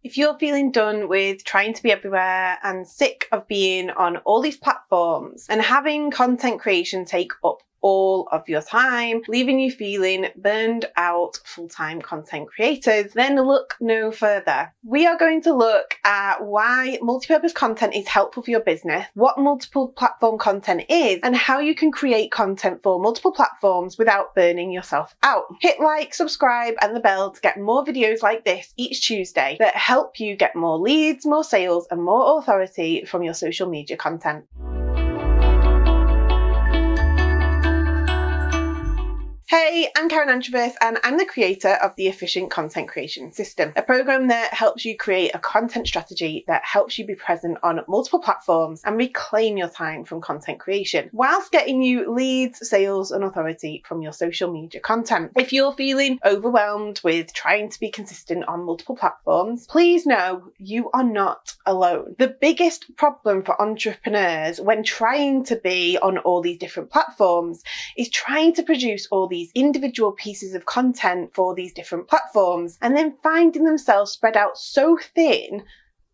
If you're feeling done with trying to be everywhere and sick of being on all these platforms and having content creation take up all of your time, leaving you feeling burned out full-time content creators, then look no further. We are going to look at why multi-purpose content is helpful for your business, what multiple platform content is, and how you can create content for multiple platforms without burning yourself out. Hit like, subscribe, and the bell to get more videos like this each Tuesday that help you get more leads, more sales, and more authority from your social media content. Hey, I'm Karen Antrobus and I'm the creator of the Efficient Content Creation System, a program that helps you create a content strategy that helps you be present on multiple platforms and reclaim your time from content creation, whilst getting you leads, sales, and authority from your social media content. If you're feeling overwhelmed with trying to be consistent on multiple platforms, please know you are not alone. The biggest problem for entrepreneurs when trying to be on all these different platforms is trying to produce all these individual pieces of content for these different platforms and then finding themselves spread out so thin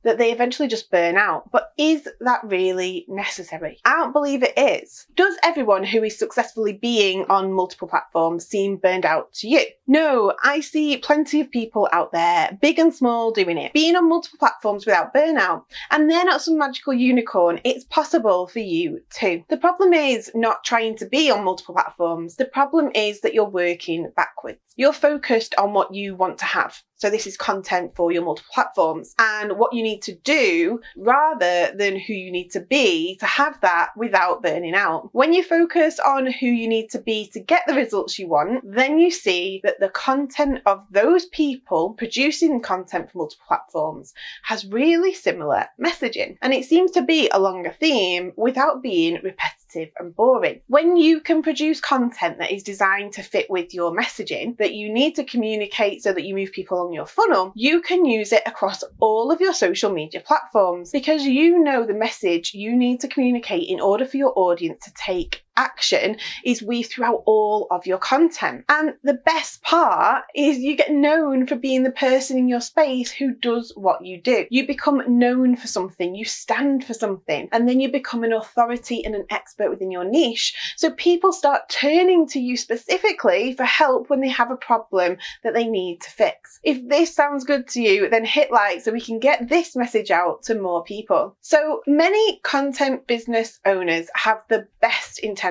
that they eventually just burn out. But is that really necessary? I don't believe it is. Does everyone who is successfully being on multiple platforms seem burned out to you? No, I see plenty of people out there, big and small, doing it, being on multiple platforms without burnout. And they're not some magical unicorn. It's possible for you too. The problem is not trying to be on multiple platforms. The problem is that you're working backwards. You're focused on what you want to have. So this is content for your multiple platforms and what you need to do rather than who you need to be to have that without burning out. When you focus on who you need to be to get the results you want, then you see that the content of those people producing content for multiple platforms has really similar messaging. And it seems to be along a theme without being repetitive and boring. When you can produce content that is designed to fit with your messaging that you need to communicate so that you move people along your funnel, you can use it across all of your social media platforms because you know the message you need to communicate in order for your audience to take action is weaved throughout all of your content. And the best part is you get known for being the person in your space who does what you do. You become known for something, you stand for something, and then you become an authority and an expert within your niche. So people start turning to you specifically for help when they have a problem that they need to fix. If this sounds good to you, then hit like so we can get this message out to more people. So many content business owners have the best intentions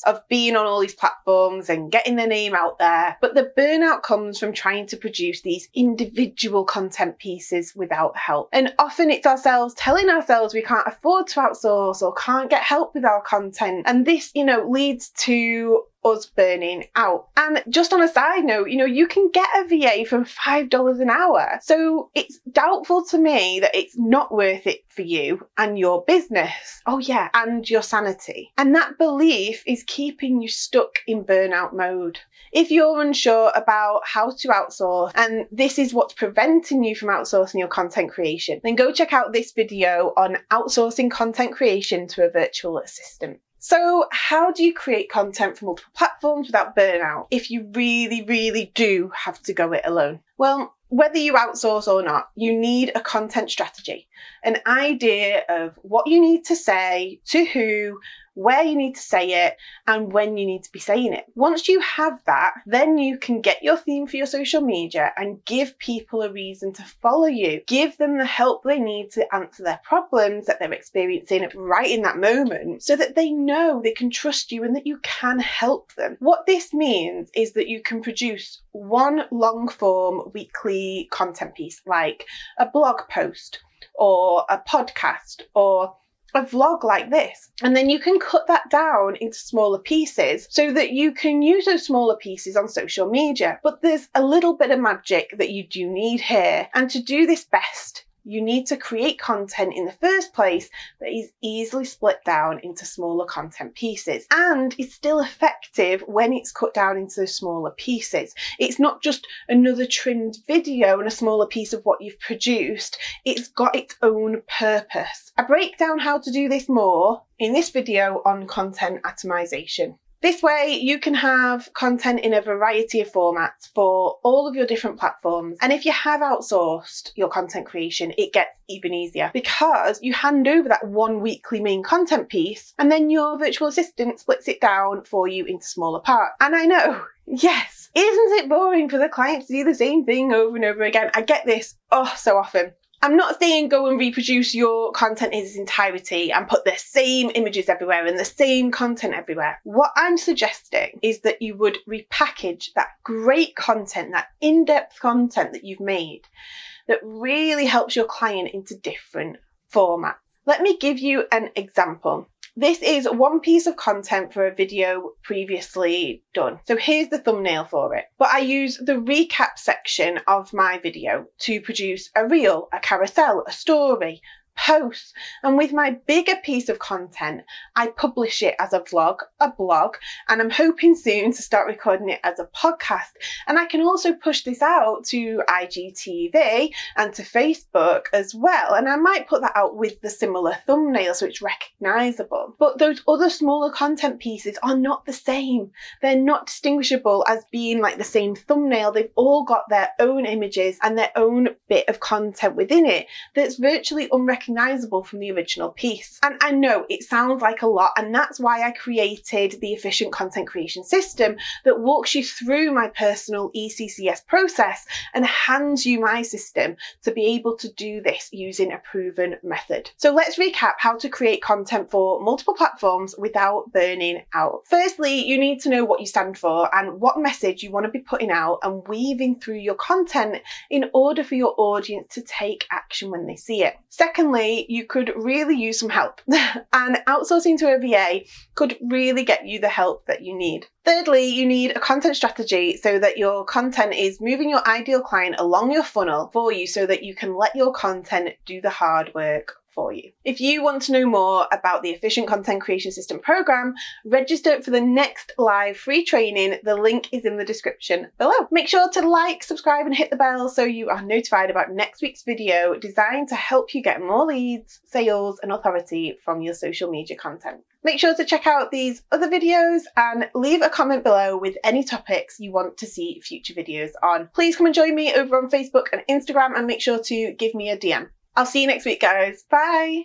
of being on all these platforms and getting their name out there, but the burnout comes from trying to produce these individual content pieces without help. And often it's ourselves telling ourselves we can't afford to outsource or can't get help with our content, and this leads to us burning out. And just on a side note, you can get a VA for $5 an hour. So it's doubtful to me that it's not worth it for you and your business. Oh yeah, and your sanity. And that belief is keeping you stuck in burnout mode. If you're unsure about how to outsource and this is what's preventing you from outsourcing your content creation, then go check out this video on outsourcing content creation to a virtual assistant. So how do you create content for multiple platforms without burnout if you really, really do have to go it alone? Well, whether you outsource or not, you need a content strategy, an idea of what you need to say, to who, where you need to say it, and when you need to be saying it. Once you have that, then you can get your theme for your social media and give people a reason to follow you. Give them the help they need to answer their problems that they're experiencing right in that moment so that they know they can trust you and that you can help them. What this means is that you can produce one long form weekly content piece like a blog post or a podcast or a vlog like this, and then you can cut that down into smaller pieces so that you can use those smaller pieces on social media. But there's a little bit of magic that you do need here, and to do this best you need to create content in the first place that is easily split down into smaller content pieces and is still effective when it's cut down into those smaller pieces. It's not just another trimmed video and a smaller piece of what you've produced. It's got its own purpose. I break down how to do this more in this video on content atomization. This way you can have content in a variety of formats for all of your different platforms. And if you have outsourced your content creation, it gets even easier because you hand over that one weekly main content piece and then your virtual assistant splits it down for you into smaller parts. And I know, yes, isn't it boring for the client to do the same thing over and over again? I get this so often. I'm not saying go and reproduce your content in its entirety and put the same images everywhere and the same content everywhere. What I'm suggesting is that you would repackage that great content, that in-depth content that you've made that really helps your client into different formats. Let me give you an example. This is one piece of content for a video previously done. So here's the thumbnail for it. But I use the recap section of my video to produce a reel, a carousel, a story, posts. And with my bigger piece of content, I publish it as a vlog, a blog, and I'm hoping soon to start recording it as a podcast. And I can also push this out to IGTV and to Facebook as well. And I might put that out with the similar thumbnail so it's recognizable. But those other smaller content pieces are not the same. They're not distinguishable as being like the same thumbnail. They've all got their own images and their own bit of content within it that's virtually unrecognizable from the original piece. And I know it sounds like a lot, and that's why I created the Efficient Content Creation System that walks you through my personal ECCS process and hands you my system to be able to do this using a proven method. So let's recap how to create content for multiple platforms without burning out. Firstly, you need to know what you stand for and what message you want to be putting out and weaving through your content in order for your audience to take action when they see it. Secondly, you could really use some help and outsourcing to a VA could really get you the help that you need. Thirdly, you need a content strategy so that your content is moving your ideal client along your funnel for you so that you can let your content do the hard work for you. If you want to know more about the Efficient Content Creation System program, register for the next live free training. The link is in the description below. Make sure to like, subscribe and hit the bell so you are notified about next week's video designed to help you get more leads, sales and authority from your social media content. Make sure to check out these other videos and leave a comment below with any topics you want to see future videos on. Please come and join me over on Facebook and Instagram and make sure to give me a DM. I'll see you next week, guys. Bye.